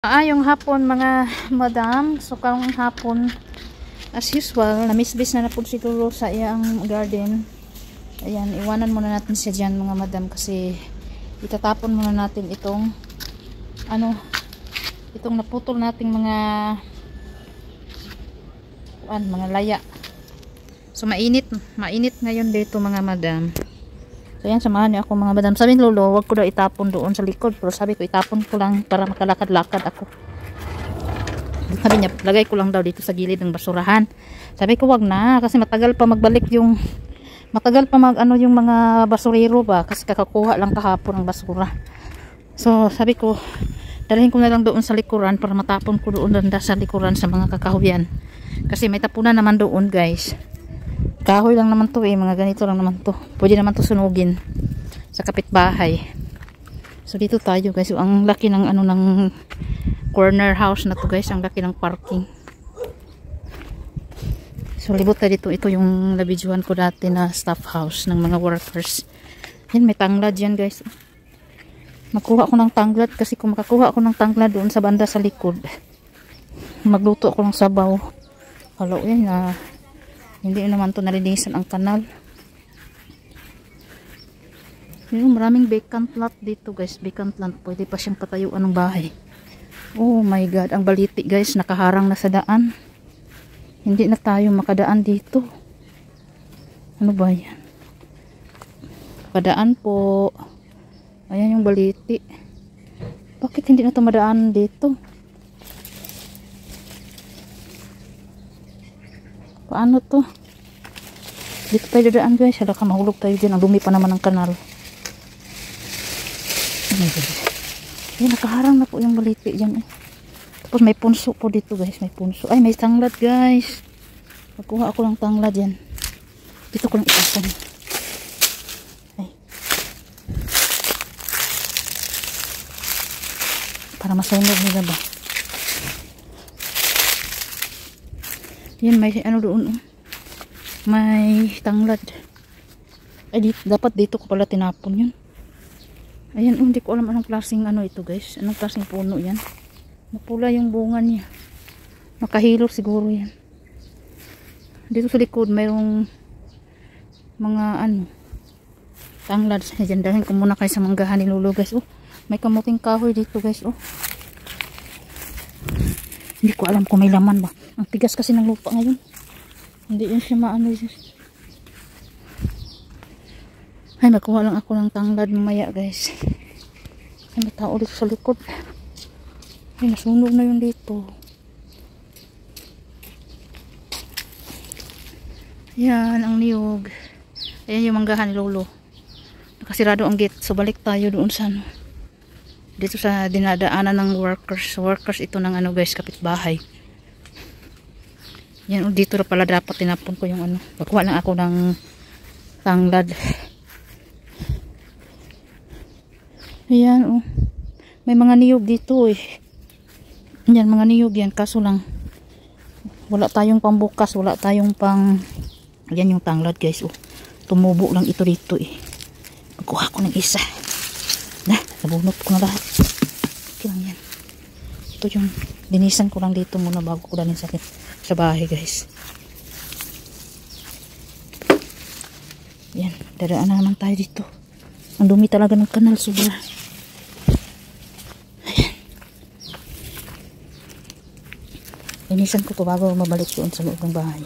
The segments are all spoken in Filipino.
Yung hapon mga madam, so karong hapon as usual, namisbis na po siguro sa iyang garden. Ayan, iwanan muna natin siya dyan mga madam kasi itatapon muna natin itong itong naputol nating mga laya. So mainit ngayon dito mga madam. So yan, samahan niyo ako mga madam. Sabi ni Lolo, wag ko daw itapon doon sa likod. Pero sabi ko, itapon ko lang para makalakad-lakad ako. Sabi niya, lagay ko lang daw dito sa gilid ng basurahan. Sabi ko, wag na. Kasi matagal pa magbalik yung yung mga basurero ba. Kasi kakakuha lang kahapon ng basura. So sabi ko, dalhin ko na lang doon sa likuran para matapon ko doon danda sa likuran sa mga kakahuyan. Kasi may tapunan naman doon guys. Kahoy lang naman to mga ganito lang naman to. Pwede naman to sunugin sa kapitbahay. So dito tayo guys. So, ang laki ng ng corner house na to guys. Ang laki ng parking. So libot tayo dito. Ito yung nabidyohan ko dati na staff house ng mga workers. Yan, may tanglad yan guys. Makuha ako ng tanglad kasi kung makakuha ako ng tanglad doon sa banda sa likod, magluto ako ng sabaw. Halo yan na hindi naman to nalinisan ang kanal. Yung maraming vacant lot dito guys. Vacant land. Pwede pa siyang patayuan ng bahay. Oh my god. Ang baliti guys. Nakaharang na sa daan. Hindi na tayo makadaan dito. Ano ba yan? Kadaan po. Ayan yung baliti. Bakit hindi na ito madaan dito? Paano to? Dito tayo dadaan guys. Halaka mahulog tayo dyan. Ang dumi pa naman ng kanal. Ayan, nakaharang na po yung baliti dyan. Tapos may punso po dito guys. May punso. Ay, may tanglad guys. Magkuha ako ng tanglad yan. Dito ko lang itasan. Ay. Para masunog nila ba? Yan, may doon. May tanglad. Ay, dapat dito ko pala tinapon yun. Ayan, hindi ko alam anong klaseng ito guys. Anong klaseng puno yan. Mapula yung bunga niya. Makahilot siguro yan. Dito sa likod, mayroong mga tanglad. Ayan, dahil ko muna kayo sa manggahan ni Lolo guys. Oh, may kamuting kahoy dito guys. Oh. Hindi ko alam kung may laman ba. Ang tigas kasi ng lupa ngayon. Hindi yun siya Ay, makuha lang ako ng tanglad mamaya guys. Ay, may tao dito sa likod. Ay, nasunog na yun dito. Yan, ang niyog. Ayan yung manggahan ni Lolo. Nakasirado ang gate. So, balik tayo doon sa dito sa dinadaanan ng workers ito ng guys, kapitbahay. Yan, dito na pala dapat tinapon ko yung pagkuha lang ako ng tanglad. Ayan, may mga niyog dito yan, mga niyog yan, kaso lang wala tayong pambukas, wala tayong yan yung tanglad guys. Tumubo lang ito dito pagkuha ko ng isa. Nabunot ko na lahat. Okay lang yan. Ito yung dinisan ko lang dito muna bago ko dalhin sa bahay guys. Yan, dadaan na naman tayo dito. Ang dumi talaga ng kanal, sobra. Ayan. Dinisan ko to bago mabalik doon sa loob ng bahay.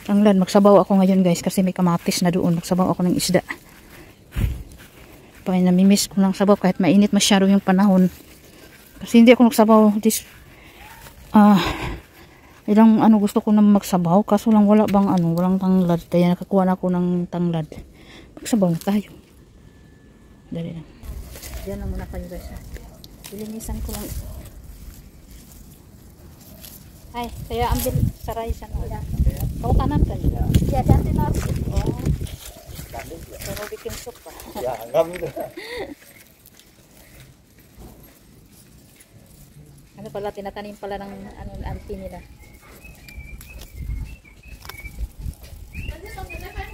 Tanglad, magsabaw ako ngayon guys kasi may kamatis na doon. Magsabaw ako ng isda. Pag namimiss ko ng sabaw kahit mainit masyado yung panahon. Kasi hindi ako nagsabaw ilang gusto ko na magsabaw kaso lang wala bang walang tanglad. Kaya nakakuha na ako ng tanglad. Magsabaw na tayo. Dali lang. Diyan lang muna kayo guys. Ilinisan ko lang. Ay, kaya ambil saray sa nila. Kau kanan kan? Ya, dati na ako. Oh. Pero bikin sup pa. Ya, hanggang ito. Pala, tinatanim pala ng auntie nila.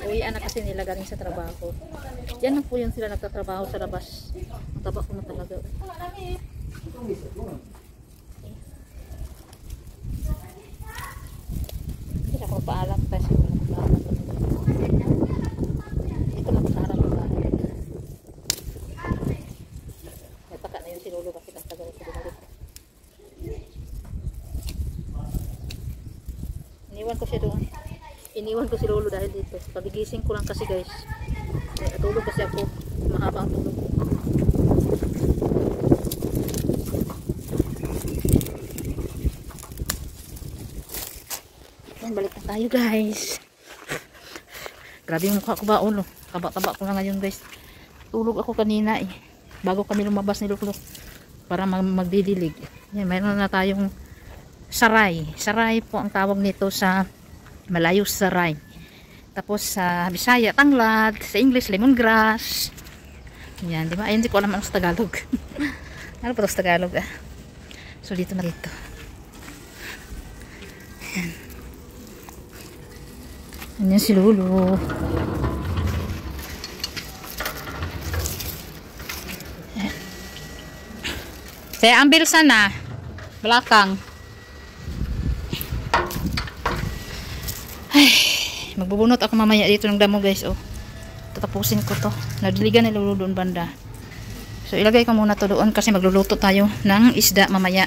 Uwian na kasi nila galing sa trabaho. Yan lang po yun sila nagtatrabaho sa labas. Ang taba ko na talaga. Hindi ako paalam kasi ito lang sa harap ba. May paka na yun si Lolo bakit ang tagal sa bumalik. Iniwan ko siya doon. Iniwan ko si Lolo dahil dito. Pagigising ko lang kasi guys. Natulog kasi ako. Mahaba ang tulog. Yan, balik na tayo guys. Grabe yung mukha ko ba ulo. Taba-taba ko na ngayon guys. Tulog ako kanina eh. Bago kami lumabas ni Lolo. Para magdidilig. Yan, mayroon na tayong saray. Saray po ang tawag nito sa Malayo saray. Tapos sa Bisaya, tanglad. Sa English, lemongrass. Yan, di ba? Ay, hindi ko alam ano sa Tagalog. Ano pa ito sa Tagalog ah? So, dito na dito. Yan. Yan si Lolo. Yan. Saya ambil sana. Belakang. Ay, magbubunot ako mamaya dito ng damo guys. Oh, tatapusin ko to. Nadiligan ni Lolo doon banda. So ilagay ko muna to doon kasi magluluto tayo ng isda mamaya.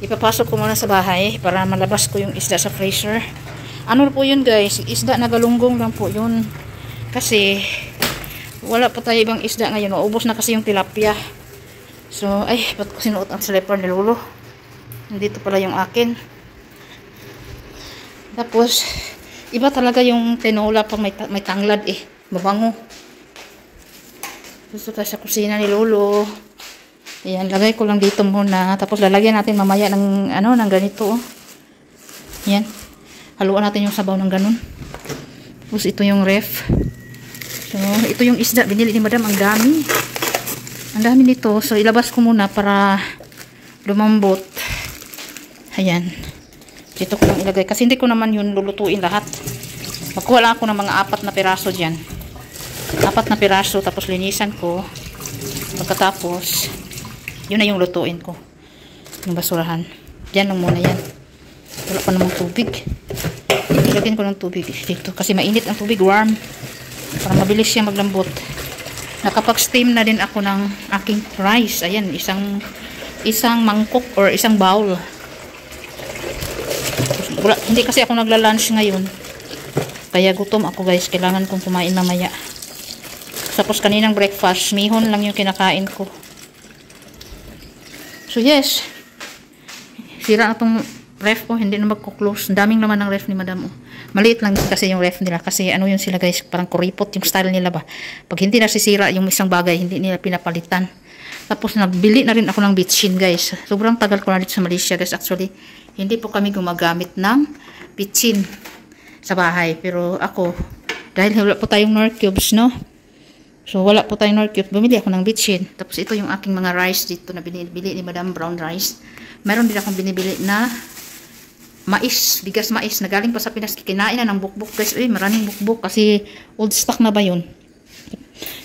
Ipapasok ko muna sa bahay para malabas ko yung isda sa freezer. Ano po yun guys? Isda na galunggong lang po yun. Kasi wala pa tayo ibang isda ngayon. Maubos na kasi yung tilapia. So ay, ba't ko sinuot ang slipper ni Lolo? Nandito pala yung akin. Tapos, iba talaga yung tinola pag may tanglad eh. Mabango. Gusto tayo sa kusina ni Lolo. Ayan, lagay ko lang dito muna. Tapos lalagyan natin mamaya ng, ng ganito. Oh. Ayan. Haluan natin yung sabaw ng ganun. Tapos ito yung ref. So, ito yung isda. Binili ni Madam. Ang dami. Ang dami nito. So, ilabas ko muna para lumambot. Ayan. Dito ko lang ilagay. Kasi hindi ko naman yun lulutuin lahat. Magkuha lang ako ng mga 4 na piraso dyan. 4 na piraso. Tapos linisan ko. Pagkatapos, yun na yung lutuin ko. Yung basurahan. Diyan lang muna yan. Wala pa namang tubig. Ilagyan ko ng tubig dito. Kasi mainit ang tubig. Warm. Para mabilis siya maglambot. Nakapag-steam na din ako ng aking rice. Ayan. Isang mangkok or isang bowl. Hindi kasi ako nagla-lunch ngayon. Kaya gutom ako guys. Kailangan kong kumain mamaya. Tapos kaninang breakfast, mihon lang yung kinakain ko. So yes. Sira na tong ref ko. Hindi na magkuklose. Ang daming naman ng ref ni Madam. Maliit lang kasi yung ref nila. Kasi ano yun sila guys. Parang kuripot yung style nila ba. Pag hindi nasisira yung isang bagay, hindi nila pinapalitan. Tapos nabili na rin ako ng bitchin guys. Sobrang tagal ko na dito sa Malaysia guys. Actually, hindi po kami gumagamit ng bitchin sa bahay. Pero ako, dahil wala po tayong Knorr cubes, no? So, wala po tayong Knorr cubes. Bumili ako ng bitchin. Tapos ito yung aking mga rice dito na binibili ni Madam, brown rice. Meron din akong binibili na mais, bigas mais na galing pa sa Pinas. Kinain na ng bukbuk guys. Maraming bukbuk kasi old stock na ba yun?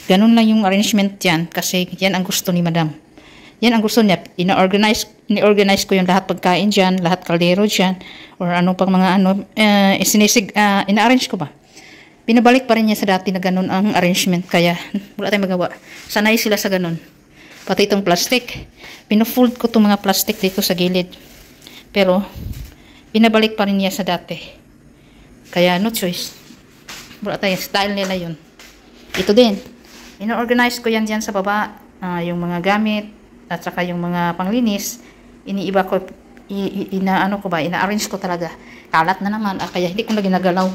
Ganun lang yung arrangement yan kasi yan ang gusto ni Madam. Yan ang gusto niya. Ini-organize ko yung lahat pagkain dyan, lahat kaldero dyan, or ano pang mga ina-arrange ko ba? Pinabalik pa rin niya sa dati na ganun ang arrangement. Kaya wala tayong magawa. Sanay sila sa ganun. Pati itong plastic. Pinofold ko itong mga plastic dito sa gilid. Pero, pinabalik pa rin niya sa dati. Kaya no choice. Wala tayong style nila yun. Ito din. Ina-organize ko yan dyan sa baba. Yung mga gamit. At saka yung mga panglinis, iniiba ko, ina-arrange ko talaga. Kalat na naman, kaya hindi ko na ginagalaw.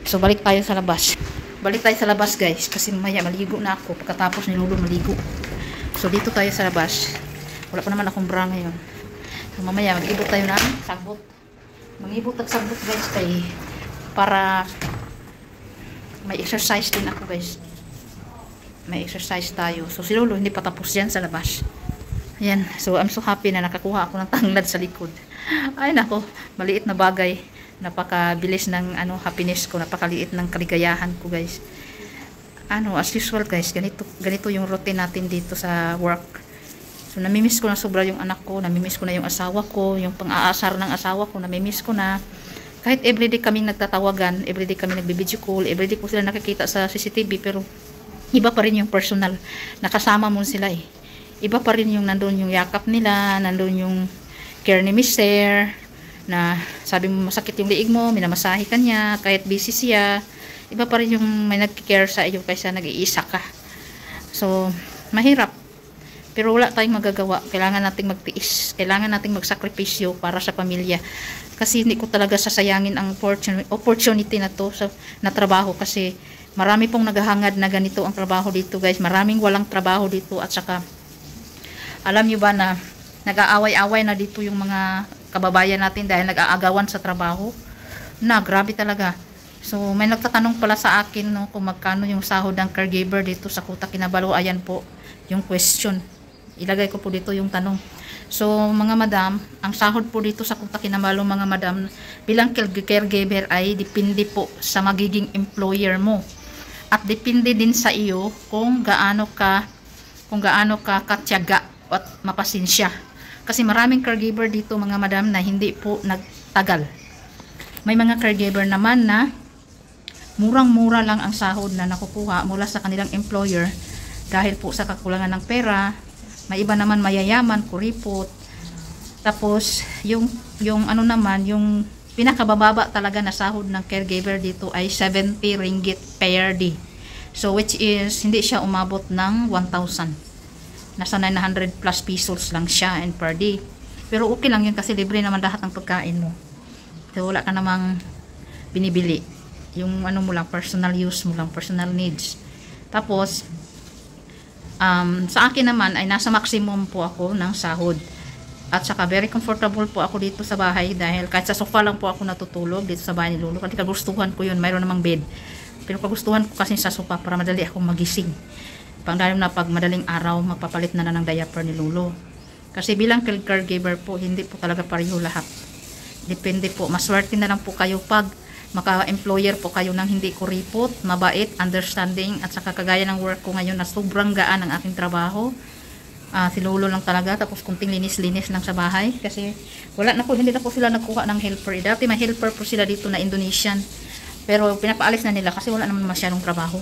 So, balik tayo sa labas. Balik tayo sa labas, guys, kasi mamaya maligo na ako, pagkatapos ni Lolo maligo. So, dito tayo sa labas. Wala pa naman akong bra ngayon. So, mamaya, mag-ibot tayo ng sagbot. Mag-ibot at sagbot, guys, para may exercise din ako, guys. May exercise tayo. So, si Lolo hindi pa tapos yan sa labas. Ayan. So, I'm so happy na nakakuha ako ng tanglad sa likod. Ay, nako. Maliit na bagay. Napakabilis ng happiness ko, napakaliit ng kaligayahan ko, guys. As usual, guys, ganito yung routine natin dito sa work. So namimiss ko na sobra yung anak ko, namimiss ko na yung asawa ko, yung pang-aasar ng asawa ko, namimiss ko na. Kahit everyday kaming nagtatawagan, everyday kami nagbi-video call, everyday ko sila nakikita sa CCTV, pero iba pa rin yung personal. Nakasama mo sila eh. Iba pa rin yung nandun yung yakap nila, nandun yung care ni Mister, na sabi mo masakit yung liig mo, minamasahe ka niya, kahit busy siya. Iba pa rin yung may nagki-care sa iyo kaysa nag-iisa ka. So, mahirap. Pero wala tayong magagawa. Kailangan nating magtiis. Kailangan nating magsakripisyo para sa pamilya. Kasi hindi ko talaga sasayangin ang opportunity na to na trabaho. Kasi marami pong naghahangad na ganito ang trabaho dito, guys. Maraming walang trabaho dito. At saka, alam nyo ba na nag-aaway-away na dito yung mga kababayan natin dahil nag-aagawan sa trabaho? Grabe talaga. So, may nagtatanong pala sa akin kung magkano yung sahod ng caregiver dito sa Kuta Kinabalu. Ayan po yung question. Ilagay ko po dito yung tanong. So, mga madam, ang sahod po dito sa Kuta Kinabalu, mga madam, bilang caregiver ay depende po sa magiging employer mo. At depende din sa iyo kung gaano ka katyaga at mapasensya. Kasi maraming caregiver dito, mga madam, na hindi po nagtagal. May mga caregiver naman na murang-mura lang ang sahod na nakukuha mula sa kanilang employer dahil po sa kakulangan ng pera. May iba naman mayayaman, kuripot. Tapos, yung pinakabababa talaga na sahod ng caregiver dito ay 70 ringgit per day. So, which is, hindi siya umabot ng 1,000. Nasa 900 plus pesos lang siya and per day. Pero okay lang yun kasi libre naman lahat ng pagkain mo. So, wala ka namang binibili. Yung mo lang, personal use mo lang, personal needs. Tapos, sa akin naman ay nasa maximum po ako ng sahod. At saka very comfortable po ako dito sa bahay dahil kahit sa sofa lang po ako natutulog dito sa bahay ni Lolo. Kasi kagustuhan ko yun, mayroon namang bed. Pero kagustuhan ko kasi sa sofa para madali akong magising. Lalo na pag madaling araw, magpapalit na ng diaper ni Lolo. Kasi bilang caregiver po, hindi po talaga pareho lahat. Depende po, maswerte na lang po kayo pag maka-employer po kayo ng hindi kuripot, mabait, understanding, at saka kagaya ng work ko ngayon na sobrang gaan ang aking trabaho. Si Lolo lang talaga, tapos kunting linis-linis lang sa bahay kasi hindi na po sila nagkuha ng helper. Dati may helper po sila dito na Indonesian, pero pinapaalis na nila kasi wala naman masyadong trabaho.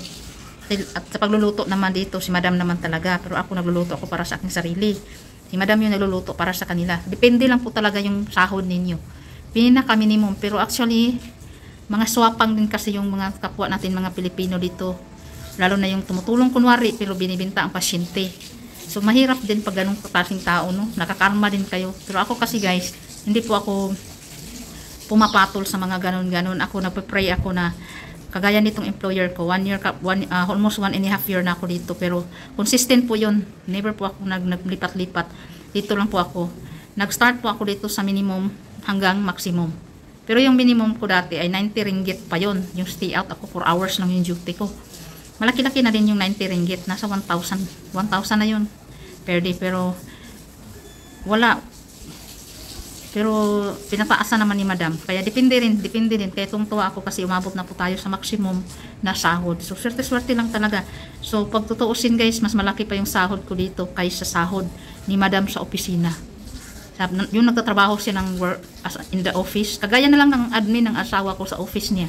At sa pagluluto naman dito, si Madam naman talaga, pero ako nagluluto ako para sa aking sarili. Si Madam yung nagluluto para sa kanila. Depende lang po talaga yung sahod ninyo. Pinaka-minimum, pero actually mga swapang din kasi yung mga kapwa natin, mga Pilipino dito, lalo na yung tumutulong kunwari pero binibenta ang pasyente. So mahirap din pag ganung klaseng tao, nakakarma din kayo. Pero ako kasi, guys, hindi po ako pumapatol sa mga ganon-ganon. Ako nagpe-pray ako na kagaya nitong employer ko, almost 1.5 year na ako dito, pero consistent po yun. Never po ako naglipat-lipat. Dito lang po ako. Nag-start po ako dito sa minimum hanggang maximum. Pero yung minimum ko dati ay 90 ringgit pa yon. Yung stay out ako 4 hours lang yung duty ko. Malaki-laki na din yung 90 ringgit. Nasa 1,000. 1,000 na yun per day. Pero wala. Pero pinataasan naman ni Madam. Kaya depende din. Kaya tungtuwa ako kasi umabot na po tayo sa maximum na sahod. So swerte-swerte lang talaga. So pag tutuusin, guys, mas malaki pa yung sahod ko dito kaysa sahod ni Madam sa opisina. Yung nagtatrabaho siya ng work in the office. Kagaya na lang ng admin ng asawa ko sa office niya.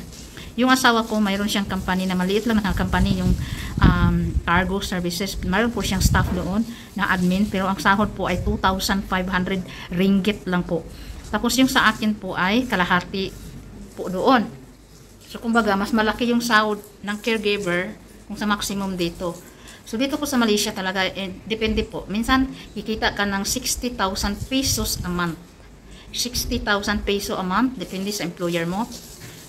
Yung asawa ko, mayroon siyang company na maliit lang na company, yung cargo services. Mayroon po siyang staff doon na admin, pero ang sahod po ay 2,500 ringgit lang po. Tapos yung sa akin po ay kalahati po doon. So kumbaga, mas malaki yung sahod ng caregiver kung sa maximum dito. So dito po sa Malaysia talaga, depende po. Minsan, kikita ka ng 60,000 pesos a month. 60,000 peso a month, depende sa employer mo.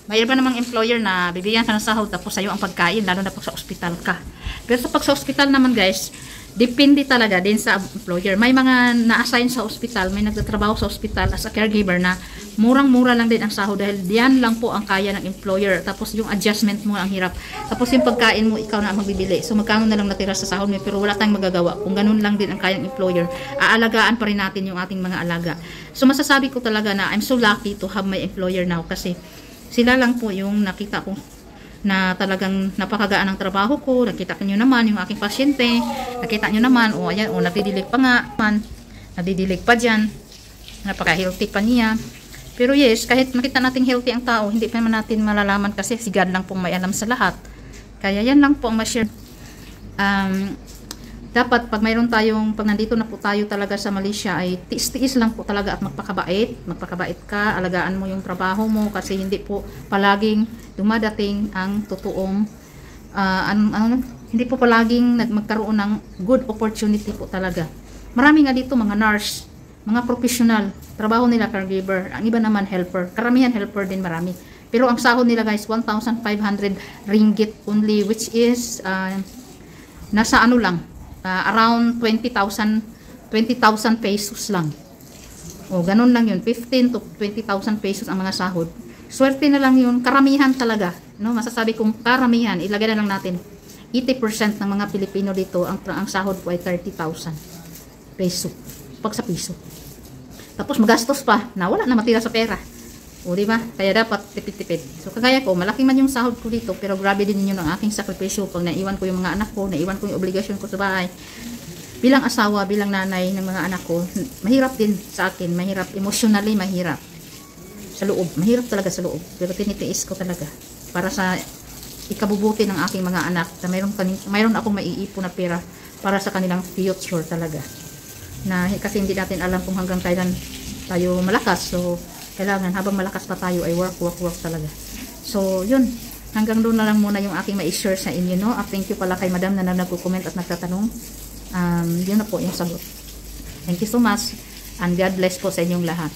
May iba namang employer na bibigyan ka ng sahod tapos sa'yo ang pagkain, lalo na pag sa ospital ka. Pero sa pag sa ospital naman, guys, depende talaga din sa employer. May mga na-assign sa ospital, may nagtatrabaho sa ospital as a caregiver na murang-mura lang din ang sahod dahil diyan lang po ang kaya ng employer. Tapos yung adjustment mo ang hirap. Tapos yung pagkain mo, ikaw na ang magbibili. So magkano na lang natira sa sahod mo, pero wala tayong magagawa. Kung ganun lang din ang kaya ng employer, aalagaan pa rin natin yung ating mga alaga. So masasabi ko talaga na I'm so lucky to have my employer now kasi sila lang po yung nakita ko na talagang napakagaan ng trabaho ko. Nakita nyo naman yung aking pasyente, nakita nyo naman, ayan, nagdidilig pa nga, nagdidilig pa dyan, napaka-healthy pa niya. Pero yes, kahit makita natin healthy ang tao, hindi pa naman natin malalaman kasi si God lang pong may alam sa lahat. Kaya yan lang po ang ma-share. Dapat pag mayroon tayong, pag nandito na po tayo talaga sa Malaysia, ay tiis-tiis lang po talaga at magpakabait ka, alagaan mo yung trabaho mo kasi hindi po palaging dumadating ang totoong hindi po palaging magkaroon ng good opportunity po talaga. Marami nga dito mga nurse, mga professional, trabaho nila caregiver, ang iba naman helper, karamihan helper din marami. Pero ang sahod nila guys, 1,500 ringgit only, which is nasa ano lang, around 20,000 pesos lang. O, ganun lang yun. 15 to 20,000 pesos ang mga sahod. Swerte na lang yun. Karamihan talaga. No? Masasabi kong karamihan. Ilagay na lang natin. 80% ng mga Pilipino dito, ang sahod po ay 30,000 peso. Pag sa piso. Tapos magastos pa. Wala na matira sa pera. O, diba? Kaya dapat tipid-tipid. So, kagaya ko, malaki man yung sahod ko dito, pero grabe din yun ang aking sakripisyo. Pag naiwan ko yung mga anak ko, naiwan ko yung obligasyon ko sa bahay. Bilang asawa, bilang nanay ng mga anak ko, mahirap din sa akin. Mahirap, emotionally mahirap. Sa loob. Mahirap talaga sa loob. Pero tinitiis ko talaga. Para sa ikabubuti ng aking mga anak, na mayroon akong maiipon na pera para sa kanilang future talaga. Kasi hindi natin alam kung hanggang kailan tayo malakas. So, kailangan habang malakas pa tayo ay work talaga. So, yun. Hanggang doon na lang muna yung aking ma-share sa inyo, no? Thank you pala kay madam na nagko-comment at nagtatanong. Yun na po yung sagot. Thank you so much. And God bless po sa inyong lahat.